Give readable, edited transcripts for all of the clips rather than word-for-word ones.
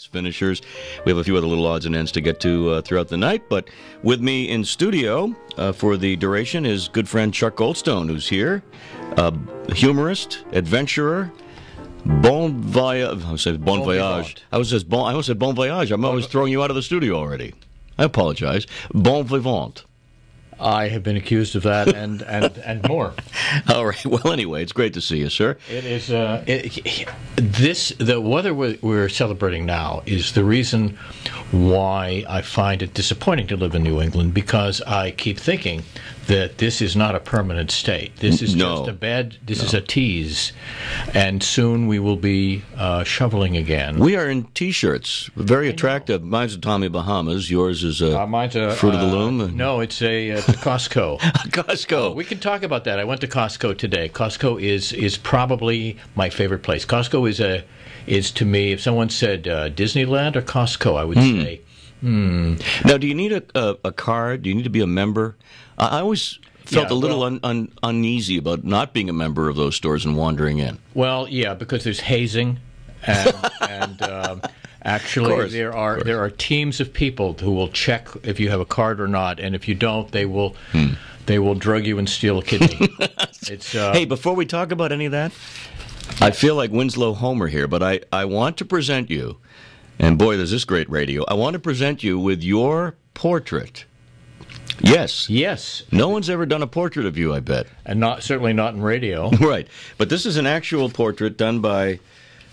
finishers. We have a few other little odds and ends to get to throughout the night, but with me in studio for the duration is good friend Chuck Goldstone, who's here, humorist, adventurer, bon voyage. I said bon voyage. I almost said bon voyage. I'm always throwing you out of the studio already. I apologize. Bon vivant. I have been accused of that and more. All right. Well, anyway, it's great to see you, sir. It is. The weather we're celebrating now is the reason why I find it disappointing to live in New England, because I keep thinking that this is not a permanent state. This is just a bed. This is a tease, and soon we will be shoveling again. We are in T-shirts, very attractive. Mine's a Tommy Bahamas. Yours is mine's a Fruit of the Loom. No, it's a Costco. Costco. We can talk about that. I went to Costco today. Costco is probably my favorite place. Costco is to me, if someone said Disneyland or Costco, I would say. Now, do you need a card? Do you need to be a member? I always felt a little uneasy about not being a member of those stores and wandering in. Well, yeah, because there's hazing, and actually there are teams of people who will check if you have a card or not, and if you don't, they will drug you and steal a kidney. Hey, before we talk about any of that, I feel like Winslow Homer here, but I want to present you, and boy, there's this great radio. I want to present you with your portrait. Yes. No one's ever done a portrait of you, I bet. And certainly not in radio. Right. But this is an actual portrait done by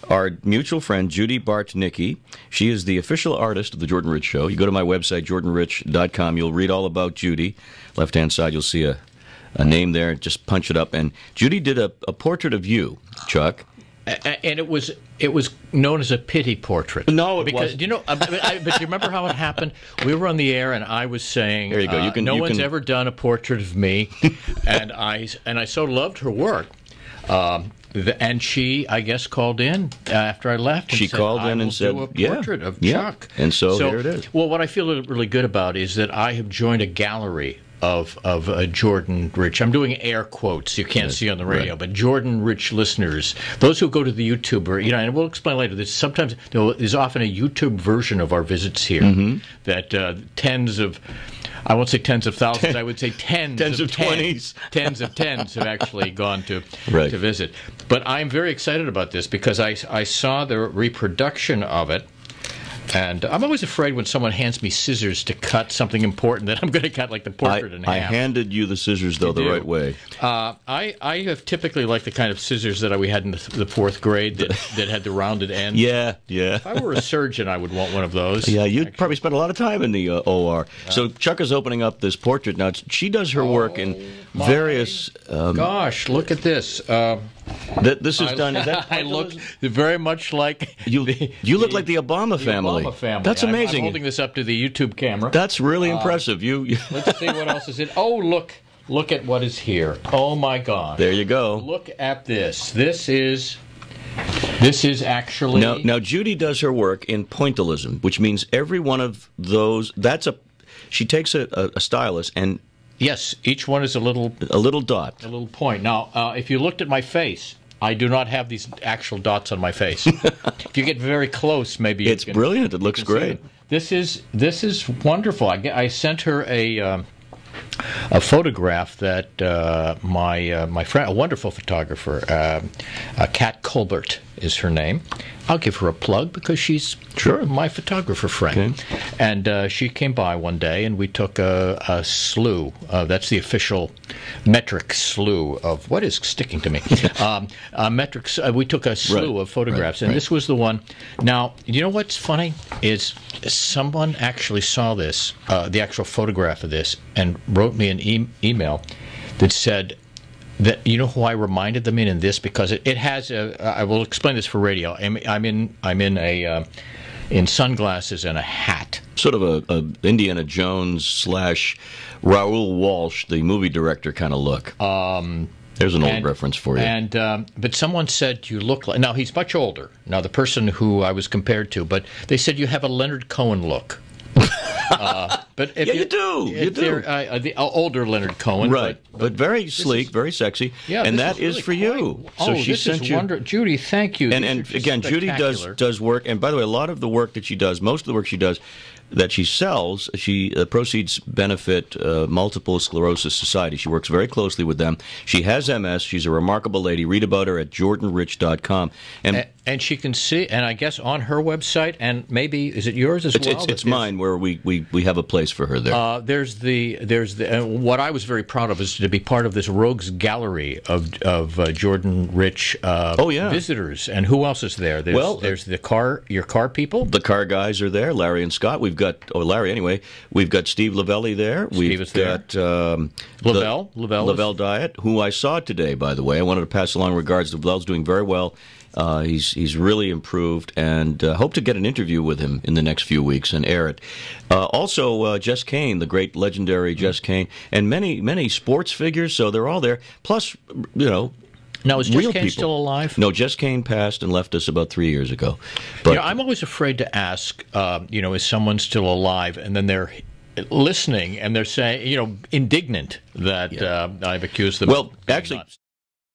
our mutual friend, Judy Bartnicki. She is the official artist of The Jordan Rich Show. You go to my website, jordanrich.com. You'll read all about Judy. Left-hand side, you'll see a name there. Just punch it up. And Judy did a portrait of you, Chuck. And it was known as a pity portrait. No, it because wasn't. But you remember how it happened? We were on the air, and I was saying, "There you go. No one's ever done a portrait of me," and I so loved her work. And she, I guess, called in after I left. And she said, called in and said, "I will do a portrait of Chuck." And so here it is. Well, what I feel really good about is that I have joined a gallery of Jordan Rich. I'm doing air quotes you can't see on the radio, but Jordan Rich listeners, those who go to the YouTube, and we'll explain later. There's often a YouTube version of our visits here that tens of. I won't say tens of thousands. I would say tens of 20s. Tens of tens have actually gone to visit. But I'm very excited about this because I saw the reproduction of it. And I'm always afraid when someone hands me scissors to cut something important that I'm going to cut like the portrait in half. I handed you the scissors, though, the right way. I have typically liked the kind of scissors that we had in the fourth grade that had the rounded ends. Yeah. If I were a surgeon, I would want one of those. Yeah, you'd probably spend a lot of time in the OR. So Chuck is opening up this portrait. Now, she does her work in various... gosh, look at this. This is done... Is that I look very much like... You look like the Obama family. That's amazing. I'm holding this up to the YouTube camera. That's really impressive. Let's see what else is in. Oh, look at what is here. Oh my gosh. There you go. Look at this. This is actually. Now Judy does her work in pointillism, which means every one of those. She takes a stylus and. Yes, each one is a little dot, a little point. Now, if you looked at my face. I do not have these actual dots on my face. If you get very close, maybe it's brilliant. It looks great. This is wonderful. I sent her a photograph that my friend, a wonderful photographer, Kat Colbert is her name. I'll give her a plug because she's my photographer friend. Okay. And she came by one day, and we took a slew. That's the official metric slew of what is sticking to me. Metrics. We took a slew of photographs, and this was the one. Now, you know what's funny is someone actually saw this, the actual photograph of this, and wrote me an email that said. That you know who I reminded them in this because it has I will explain this for radio. I'm in sunglasses and a hat. Sort of a Indiana Jones / Raoul Walsh, the movie director kind of look. There's an old reference for you. And but someone said you look like. Now he's much older. Now the person who I was compared to, but they said you have a Leonard Cohen look. But if Yeah, you do. You do. The older Leonard Cohen, Right, but very sleek, very sexy, yeah, and this that is really for you. quite- So oh, she this sent is you. wonderful, Judy. Thank you. And These are just again, Judy spectacular. does work. And by the way, a lot of the work that she does, most of the work she does, that she sells, proceeds benefit multiple sclerosis society. She works very closely with them. She has MS. She's a remarkable lady. Read about her at jordanrich.com. And she can see, and I guess on her website, and maybe is it yours as well? It's mine, where we have a place for her there. There's what I was very proud of is to be part of this rogues gallery of Jordan Rich visitors. And who else is there? There's your car people. The car guys are there. Larry and Scott. We've got Steve Lavelli there. We've got Lavelle Diet, who I saw today, by the way. I wanted to pass along regards. Lavelle's doing very well. He's really improved, and hope to get an interview with him in the next few weeks and air it. Also, Jess Kane, the great legendary Jess Kane, and many sports figures. So they're all there. Plus, Now, is Jess real Kane people. still alive? No, Jess Kane passed and left us about 3 years ago. But I'm always afraid to ask, is someone still alive? And then they're listening and they're saying, indignant that I've accused them. Well, actually.